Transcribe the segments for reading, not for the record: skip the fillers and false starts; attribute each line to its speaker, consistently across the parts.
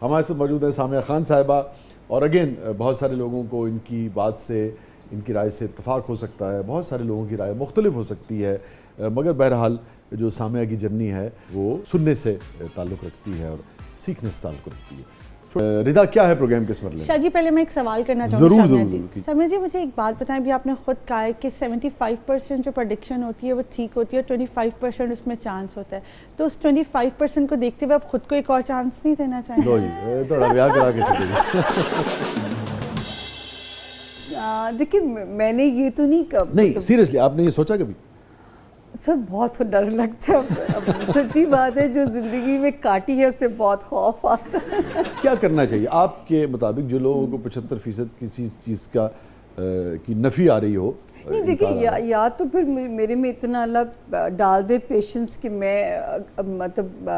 Speaker 1: ہمارے ساتھ موجود ہیں سامیہ خان صاحبہ، اور اگین بہت سارے لوگوں کو ان کی بات سے، ان کی رائے سے اتفاق ہو سکتا ہے، بہت سارے لوگوں کی رائے مختلف ہو سکتی ہے، مگر بہرحال جو سامیہ کی جرنی ہے وہ سننے سے تعلق رکھتی ہے اور سیکھنے سے تعلق رکھتی ہے۔ ردا کیا ہے پروگرام کے اس مرحلے میں؟
Speaker 2: شاہ جی پہلے میں ایک سوال کرنا چاہوں گی سامیہ جی۔ سامیہ جی مجھے ایک بات بتائیں، بھی آپ نے خود کہا ہے کہ 75% جو پریڈکشن ہوتی ہے وہ ٹھیک ہوتی ہے اور 25% اس میں چانس ہوتا ہے، تو اس 25% کو دیکھتے ہوئے آپ خود کو ایک اور چانس نہیں دینا چاہیں گے؟
Speaker 3: دیکھیں میں نے یہ تو
Speaker 1: نہیں سیریسلی آپ نے یہ سوچا کبھی؟
Speaker 3: سر بہت ڈر لگتا ہے، سچی بات ہے، جو زندگی میں کاٹی ہے اس سے بہت خوف آتا ہے۔
Speaker 1: کیا کرنا چاہیے آپ کے مطابق جو لوگوں کو 75% کسی چیز کا کی نفی آ رہی ہو؟
Speaker 3: نہیں دیکھیں، یا تو پھر میرے میں اتنا اللہ ڈال دے پیشنس کہ میں مطلب،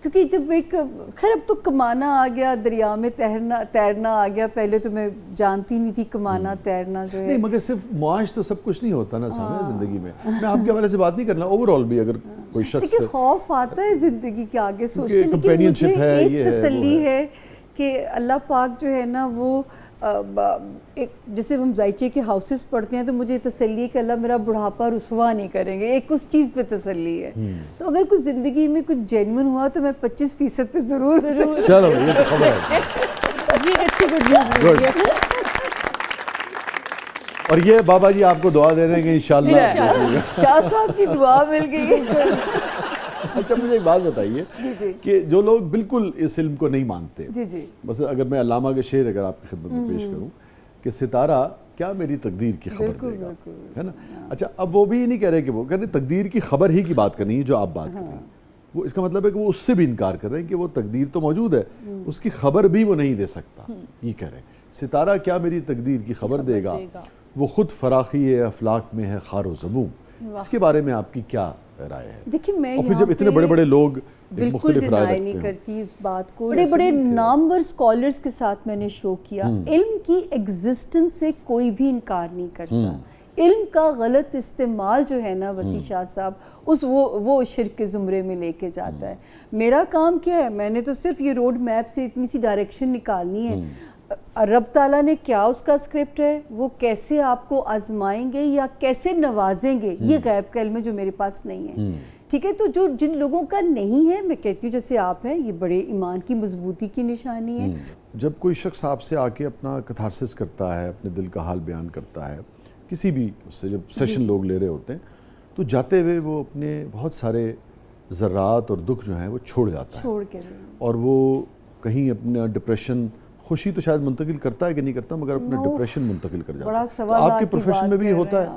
Speaker 3: کیونکہ جب ایک خیر اب تو کمانا آ گیا، دریا میں تیرنا آ گیا، پہلے تو میں جانتی نہیں تھی کمانا تیرنا جو ہے۔
Speaker 1: نہیں مگر صرف معاش تو سب کچھ نہیں ہوتا نا سامیہ زندگی میں، میں آپ کے حوالے سے بات نہیں کرنا، اوور آل بھی اگر کوئی شخص،
Speaker 3: دیکھیں خوف آتا ہے زندگی کے آگے سوچ کے، لیکن مجھے ایک تسلی ہے کہ اللہ پاک جو ہے نا وہ جیسے ہم ذائچے کے ہاؤسز پڑھتے ہیں تو مجھے تسلی ہے کہ اللہ میرا بڑھاپا رسوا نہیں کریں گے، ایک اس چیز پہ تسلی ہے۔ تو اگر کچھ زندگی میں کچھ جینون ہوا تو میں 25% پہ ضرور
Speaker 1: چلو یہ تو خبر ہے، اور یہ بابا جی آپ کو دعا دے رہے ہیں کہ انشاءاللہ
Speaker 3: شاہ صاحب کی دعا مل گئی۔
Speaker 1: اچھا مجھے ایک بات بتائیے کہ جو لوگ بالکل اس علم کو نہیں مانتے، مثلا اگر میں علامہ کے شعر اگر آپ کی خدمت میں پیش کروں کہ ستارہ کیا میری تقدیر کی خبر دے گا، ہے نا؟ اچھا اب وہ بھی یہ نہیں کہہ رہے کہ وہ کہہ رہے تقدیر کی خبر ہی کی بات کرنی ہے جو آپ بات کر رہے ہیں، وہ اس کا مطلب ہے کہ وہ اس سے بھی انکار کر رہے ہیں کہ وہ تقدیر تو موجود ہے، اس کی خبر بھی وہ نہیں دے سکتا، یہ کہہ رہے ہیں ستارہ کیا میری تقدیر کی خبر دے گا، وہ خود فراخی افلاک میں ہے خار و زبوں۔ اس کے بارے میں آپ کی کیا رائے ہے؟
Speaker 3: دیکھیں میں
Speaker 1: اور پھر جب اتنے بڑے بڑے لوگ
Speaker 3: بالکل ڈینائی نہیں کرتی اس بات کو، بڑے بڑے نامور اسکالرز کے ساتھ میں نے شو کیا، علم کی ایگزسٹنس سے کوئی بھی انکار نہیں کرتا، علم کا غلط استعمال جو ہے نا وسیع شاہ صاحب وہ شرک کے زمرے میں لے کے جاتا ہے۔ میرا کام کیا ہے، میں نے تو صرف یہ روڈ میپ سے اتنی سی ڈائریکشن نکالنی ہے، رب تعالیٰ نے کیا اس کا اسکرپٹ ہے، وہ کیسے آپ کو آزمائیں گے یا کیسے نوازیں گے، یہ غیب کا علم ہے جو میرے پاس نہیں ہے، ٹھیک ہے؟ تو جو جن لوگوں کا نہیں ہے، میں کہتی ہوں جیسے آپ ہیں، یہ بڑے ایمان کی مضبوطی کی نشانی ہے۔
Speaker 1: جب کوئی شخص آپ سے آ کے اپنا کتھارسس کرتا ہے، اپنے دل کا حال بیان کرتا ہے، کسی بھی اس سے جب سیشن لوگ لے رہے ہوتے ہیں تو جاتے ہوئے وہ اپنے بہت سارے ذرات اور دکھ جو ہیں وہ چھوڑ جاتا ہے،
Speaker 3: چھوڑ کے،
Speaker 1: اور وہ کہیں اپنا ڈپریشن، خوشی تو شاید منتقل کرتا ہے کہ نہیں کرتا، مگر اپنا ڈپریشن منتقل کر جاتا ہے۔
Speaker 3: بڑا سوال
Speaker 1: آپ کے پروفیشن میں بھی یہ ہوتا ہے؟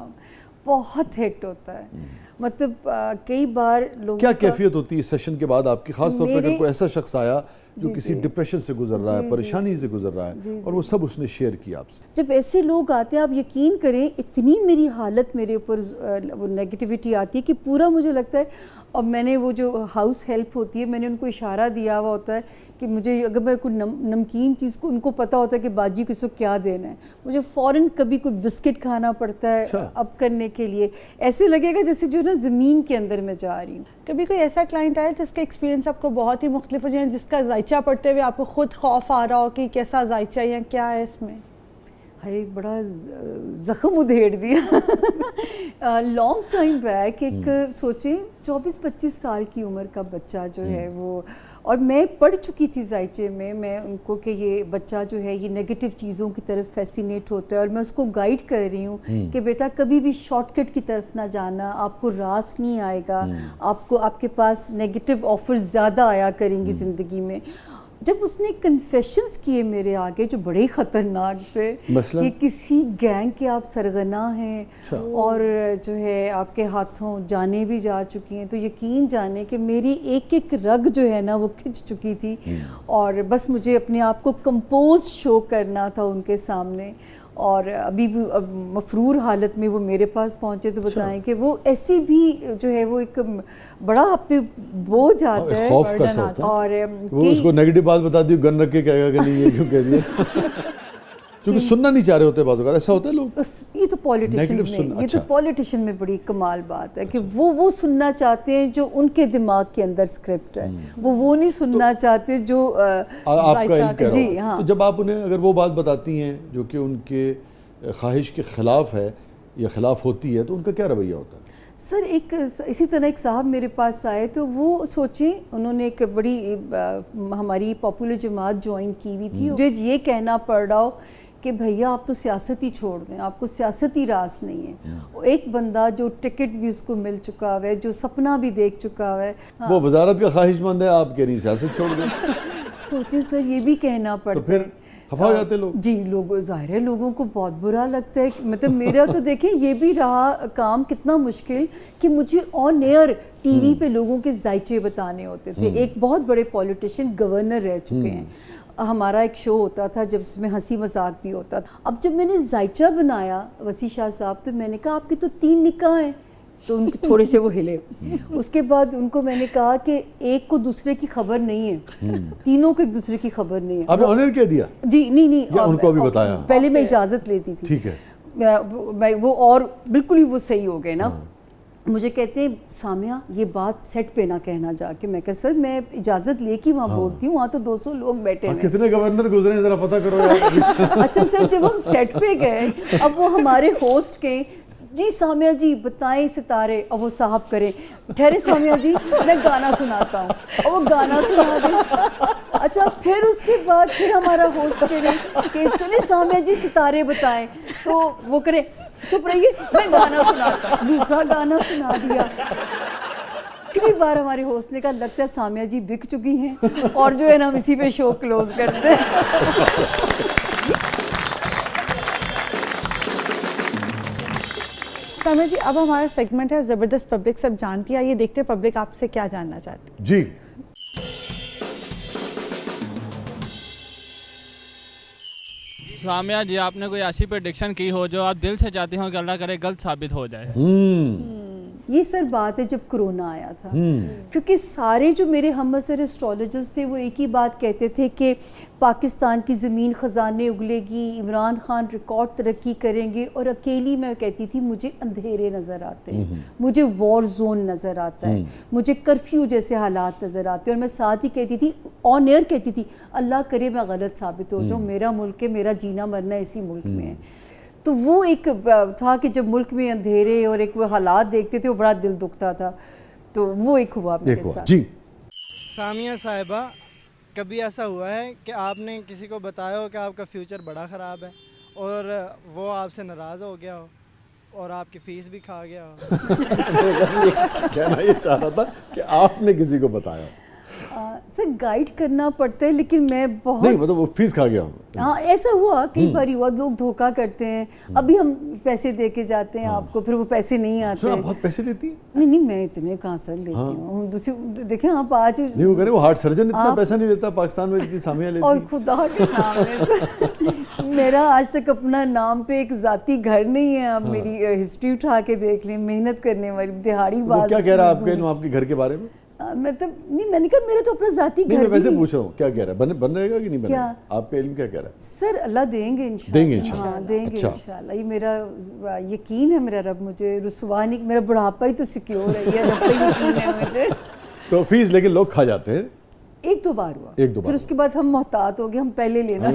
Speaker 3: بہت ہٹ ہوتا ہے، مطلب کئی بار لوگ،
Speaker 1: کیا کیفیت ہوتی ہے اس سیشن کے بعد آپ کی، خاص طور پہ اگر کوئی ایسا شخص آیا جو کسی ڈپریشن سے گزر رہا ہے، پریشانی سے گزر رہا ہے، اور وہ سب اس نے شیئر کیا آپ سے؟
Speaker 3: جب ایسے لوگ آتے ہیں آپ یقین کریں اتنی میری حالت میرے اوپر وہ نیگیٹیوٹی آتی ہے کہ پورا مجھے لگتا ہے، اور میں نے وہ جو ہاؤس ہیلپ ہوتی ہے میں نے ان کو اشارہ دیا ہوا ہوتا ہے کہ مجھے اگر میں کوئی نمکین چیز کو، ان کو پتہ ہوتا ہے کہ باجی کو اس کو کیا دینا ہے، مجھے فوراً کبھی کوئی بسکٹ کھانا پڑتا ہے اب کرنے کے لیے، ایسے لگے گا جیسے جو نا زمین کے اندر میں جا رہی ہوں۔
Speaker 2: کبھی کوئی ایسا کلائنٹ آیا جس کا ایکسپیرینس آپ کو بہت ہی مختلف ہو جائے، جس کا ذائچہ پڑھتے ہوئے آپ کو خود خوف آ رہا ہو کہ کیسا ذائچہ یا کیا ہے اس میں؟
Speaker 3: ہائے بڑا زخم ادھیڑ دیا۔ لانگ ٹائم بیک ایک سوچیں 24-25 سال کی عمر کا بچہ جو ہے وہ، اور میں پڑھ چکی تھی ذائچے میں ان کو کہ یہ بچہ جو ہے یہ نیگیٹو چیزوں کی طرف فیسینیٹ ہوتا ہے، اور میں اس کو گائیڈ کر رہی ہوں کہ بیٹا کبھی بھی شارٹ کٹ کی طرف نہ جانا، آپ کو راس نہیں آئے گا، آپ کے پاس نیگیٹو آفرز زیادہ آیا کریں گی زندگی میں۔ جب اس نے کنفیشنز کیے میرے آگے جو بڑے ہی خطرناک تھے کہ کسی گینگ کے آپ سرغنہ ہیں اور جو ہے آپ کے ہاتھوں جانیں بھی جا چکی ہیں، تو یقین جانے کہ میری ایک ایک رگ جو ہے نا وہ کھنچ چکی تھی، اور بس مجھے اپنے آپ کو کمپوز شو کرنا تھا ان کے سامنے، اور ابھی بھی مفرور حالت میں وہ میرے پاس پہنچے تو بتائیں کہ وہ ایسی بھی جو ہے وہ ایک بڑا آپ پہ بوجھ آتا ہے،
Speaker 1: خوف کا سا ہوتا ہے، اور وہ اس کو نیگیٹو بات بتا دی، گن رکھ کے کہے گا کہ نہیں یہ کیوں کہہ دیا۔ کیونکہ سننا نہیں چاہ رہے ہوتے بعض اوقات، ایسا ہوتا ہے لوگ.
Speaker 3: یہ تو پولیٹیشین میں بڑی کمال بات ہے کہ وہ سننا چاہتے ہیں جو ان کے دماغ کے اندر اسکرپٹ ہے، وہ نہیں سننا چاہتے جو
Speaker 1: آپ کا علم کہہ رہا
Speaker 3: جی.
Speaker 1: ہوں.
Speaker 3: ہاں،
Speaker 1: تو جب آپ انہیں اگر وہ بات بتاتی ہیں جو کہ ان کے خواہش کے خلاف ہے یا خلاف ہوتی ہے تو ان کا کیا رویہ ہوتا ہے؟
Speaker 3: سر ایک اسی طرح ایک صاحب میرے پاس آئے تو وہ سوچیں انہوں نے ایک بڑی ہماری پاپولر جماعت جوائن کی ہوئی تھی. مجھے یہ کہنا پڑ رہا ہو کہ بھیا آپ تو سیاست ہی چھوڑ دیں، آپ کو سیاستی راس نہیں ہے. ایک بندہ جو ٹکٹ بھی اس کو مل چکا ہے، جو سپنا بھی دیکھ چکا ہے،
Speaker 1: وہ وزارت کا خواہش مند ہے، آپ کہہ رہی سیاست چھوڑ دیں.
Speaker 3: سوچیں سر یہ بھی کہنا پڑتا ہے.
Speaker 1: خفا ہو جاتے لوگ.
Speaker 3: جی لوگ ظاہر ہے لوگوں کو بہت برا لگتا ہے. مطلب میرا تو دیکھیں یہ بھی رہا کام کتنا مشکل کہ مجھے آن ایئر ٹی وی پہ لوگوں کے ذائچے بتانے ہوتے تھے. ایک بہت بڑے پولیٹیشین گورنر رہ چکے ہیں، ہمارا ایک شو ہوتا تھا جب اس میں ہنسی مذاق بھی ہوتا تھا. اب جب میں نے ذائچہ بنایا وسیع شاہ صاحب تو میں نے کہا آپ کے تو 3 نکاح ہیں، تو ان کے تھوڑے سے وہ ہلے. اس کے بعد ان کو میں نے کہا کہ ایک کو دوسرے کی خبر نہیں ہے، تینوں کو ایک دوسرے کی خبر نہیں ہے.
Speaker 1: آپ نے آنر کہہ دیا؟
Speaker 3: جی نہیں،
Speaker 1: ان کو بھی بتایا.
Speaker 3: پہلے میں اجازت لیتی تھی.
Speaker 1: ٹھیک ہے.
Speaker 3: وہ اور بالکل ہی وہ صحیح ہو گئے نا. مجھے کہتے ہیں سامیہ یہ بات سیٹ پہ نہ کہنا جا کے. میں کہا سر میں اجازت لے کے وہاں بولتی ہوں، وہاں تو 200 لوگ بیٹھے ہیں.
Speaker 1: کتنے گورنر گزرے ذرا پتہ کرو یار.
Speaker 3: اچھا سر جب ہم سیٹ پہ گئے اب وہ ہمارے ہوسٹ کے جی سامیہ جی بتائیں ستارے، اور وہ صاحب کریں ٹھہرے سامیہ جی میں گانا سناتا ہوں، اور وہ گانا سنا دیں. اچھا پھر اس کے بعد پھر ہمارا ہوسٹ کرے کہ چلے سامیہ جی ستارے بتائیں، تو وہ کرے چپ رہیے میں گانا سناتا ہوں، دوسرا گانا سنا دیا. کئی بار ہمارے ہوسٹ نے کہا لگتا ہے سامیہ جی بک چکی ہیں، اور جو ہے نا ہم اسی پہ شو کلوز کرتے ہیں.
Speaker 2: سامع جی اب ہمارا سیگمنٹ ہے زبردست پبلک سب جانتی ہے. یہ دیکھتے ہیں پبلک آپ سے کیا جاننا چاہتی ہے.
Speaker 1: جی
Speaker 4: سامیہ جی آپ نے کوئی ایسی پریڈکشن کی ہو جو آپ دل سے چاہتے ہوں کہ اللہ کرے غلط ثابت ہو جائے؟
Speaker 3: یہ سر بات ہے جب کرونا آیا تھا، کیونکہ سارے جو میرے ہم عصر اسٹرالوجرز تھے وہ ایک ہی بات کہتے تھے کہ پاکستان کی زمین خزانے اگلے گی، عمران خان ریکارڈ ترقی کریں گے، اور اکیلی میں کہتی تھی مجھے اندھیرے نظر آتے ہیں، مجھے وار زون نظر آتا ہے، مجھے کرفیو جیسے حالات نظر آتے ہیں. اور میں ساتھ ہی کہتی تھی آن ایئر کہتی تھی اللہ کرے میں غلط ثابت ہو جاؤں، میرا ملک ہے، میرا جینا مرنا اسی ملک میں ہے. تو وہ ایک تھا کہ جب ملک میں اندھیرے اور ایک وہ حالات دیکھتے تھے وہ بڑا دل دکھتا تھا. تو وہ ایک ہوا میرے ساتھ.
Speaker 1: جی
Speaker 5: سامیہ صاحبہ کبھی ایسا ہوا ہے کہ آپ نے کسی کو بتایا ہو کہ آپ کا فیوچر بڑا خراب ہے اور وہ آپ سے ناراض ہو گیا ہو اور آپ کی فیس بھی کھا گیا ہو؟
Speaker 1: کہنا یہ چاہ رہا تھا کہ آپ نے کسی کو بتایا.
Speaker 3: سر گائیڈ کرنا پڑتا ہے لیکن میں بہت
Speaker 1: نہیں مطلب وہ فیس کھا گیا.
Speaker 3: ہاں ایسا ہوا کئی بار ہوا، لوگ دھوکہ کرتے ہیں. ابھی ہم پیسے دے کے جاتے ہیں آپ کو، پھر وہ پیسے نہیں آتے.
Speaker 1: آپ بہت پیسے لیتی ہیں؟
Speaker 3: نہیں میں اتنے کہاں سر لیتی ہوں. دوسری دیکھیں آپ آج
Speaker 1: نہیں وہ کہہ رہے وہ ہارٹ سرجن اتنا پیسہ نہیں دیتا پاکستان میں جتنی سامیہ لیتی.
Speaker 3: اور خدا کے نام ہے میرا آج تک اپنا نام پہ ایک ذاتی گھر نہیں ہے. آپ میری ہسٹری اٹھا کے دیکھ لیں، محنت کرنے والی دہاڑی باز.
Speaker 1: کیا کہہ رہا ہے آپ کے علم آپ کے گھر کے بارے میں؟
Speaker 3: مطلب نہیں میں نے کہا میرا تو اپنا ذاتی گھر.
Speaker 1: میں ویسے پوچھ رہا ہوں کیا کہہ رہا ہے، بن رہے گا کہ نہیں بنے گا؟ آپ کا علم کیا کہہ رہا ہے؟
Speaker 3: سر اللہ دیں گے انشاءاللہ.
Speaker 1: دیں گے انشاءاللہ.
Speaker 3: ہاں دیں گے انشاءاللہ. یہ میرا یقین ہے، میرا رب مجھے رسوا نہیں، میرا بڑھاپا ہی تو سیکیور ہے، یہ رب کا یقین ہے مجھے.
Speaker 1: تو فیس لیکن لوگ کھا جاتے ہیں.
Speaker 3: 1-2 بار ہوا،
Speaker 1: ایک دو بار
Speaker 3: پھر اس کے بعد ہم محتاط ہو گئے، ہم پہلے لینا